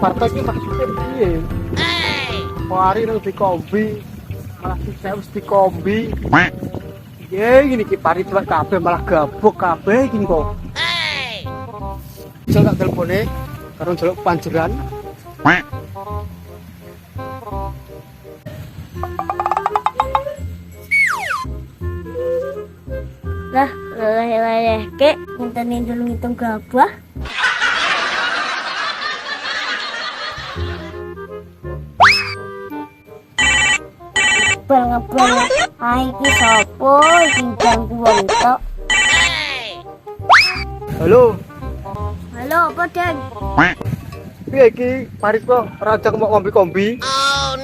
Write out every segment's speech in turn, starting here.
Jakarta iki maksudnya piye? Mari nang di kombi, malah diceus di kombi. Ye, gini ki pari tuwek kabeh malah gabuk kabeh iki kok. Jol tak telepone karo njaluk panjeran. Lah, leleh-leleh kek ngenteni dulu ngitung gabah. Ngebel iki sapa iki ganggu wong tok. Halo, Halo, apa, Den? piye iki Paris kok rajak mau ngombe kombi?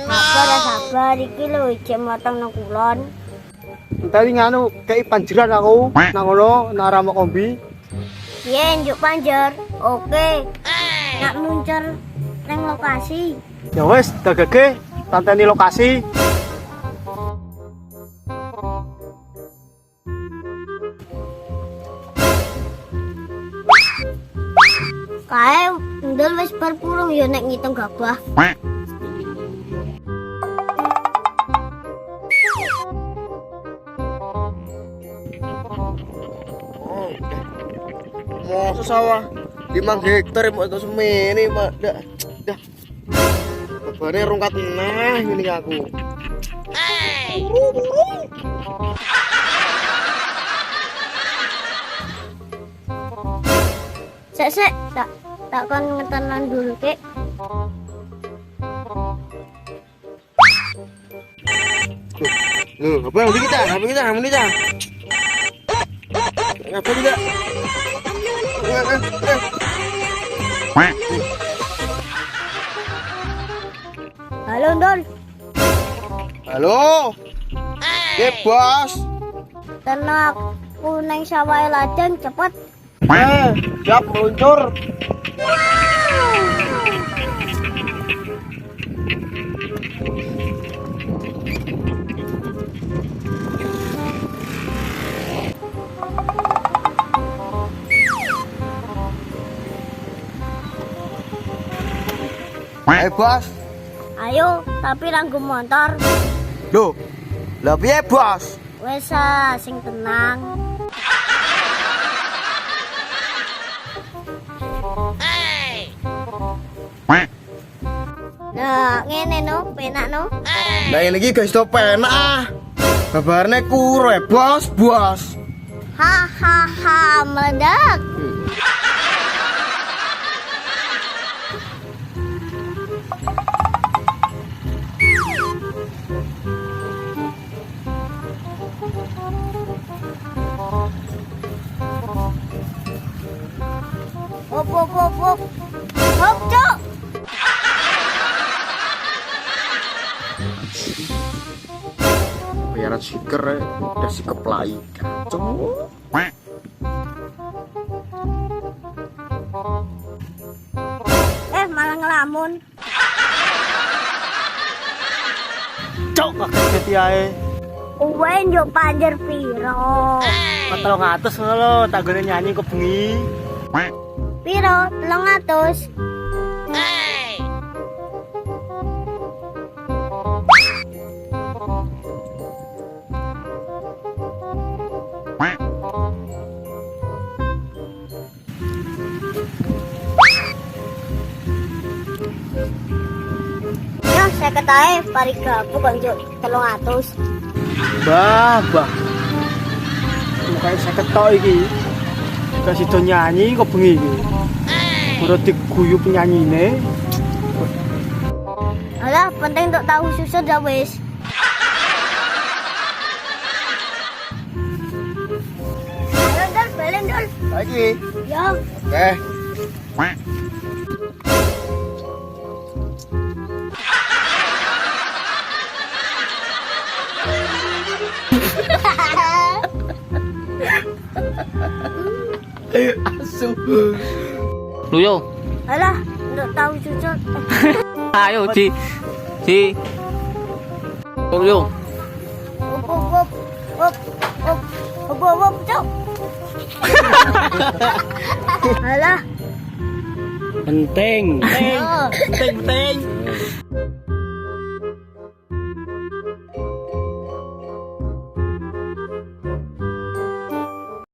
Sabar iki lho jam matang nang kulon. Enteni nganu kei panjeran aku nang ngono nara mau kombi. Piye njuk panjer? Oke. Nak muncul nang lokasi. Ya wis, dagege tanteni lokasi. Kae ndel wis berpurung ya nek ngitung gabah. Mau sawah 5 hektar mau itu semene mak dah babane rungkat nah ini aku. Sek tak kon ngetenan dulu kek. Apa yang kita? Ngapa juga? Halo, Ndol. Halo. Bos. Tenak kuneng sawah ladang cepet. Siap meluncur. Bos. Ayo, tapi ranggo motor. Loh. Lah piye, Bos? Wes sing tenang. Nah, ngene no, penak no. Lah ini iki guys to penak ah. Kabarne kuro bos. Hahaha, meledak. Hop. Hop, Cok. Bayaran siker udah sikep lagi kacau. Malah ngelamun. Cok kaget ae. Uwe njuk panjer piro? 400 ngono tak gone nyanyi kok bengi. Piro? 300. Ya, saya ketahe pari gabuk kok njuk 300. Bah. Mukanya saya ketok iki. Kasih do nyanyi kok bengi iki. Ora diguyu penyanyine. Alah, penting untuk tahu susu dah wis. Balen dol. Lagi. Ya. Oke. Asu. Luyo. Alah, untuk tahu susu. Ayo di Luyo. Hop, Cok. Alah. Penting. Oh. Penting.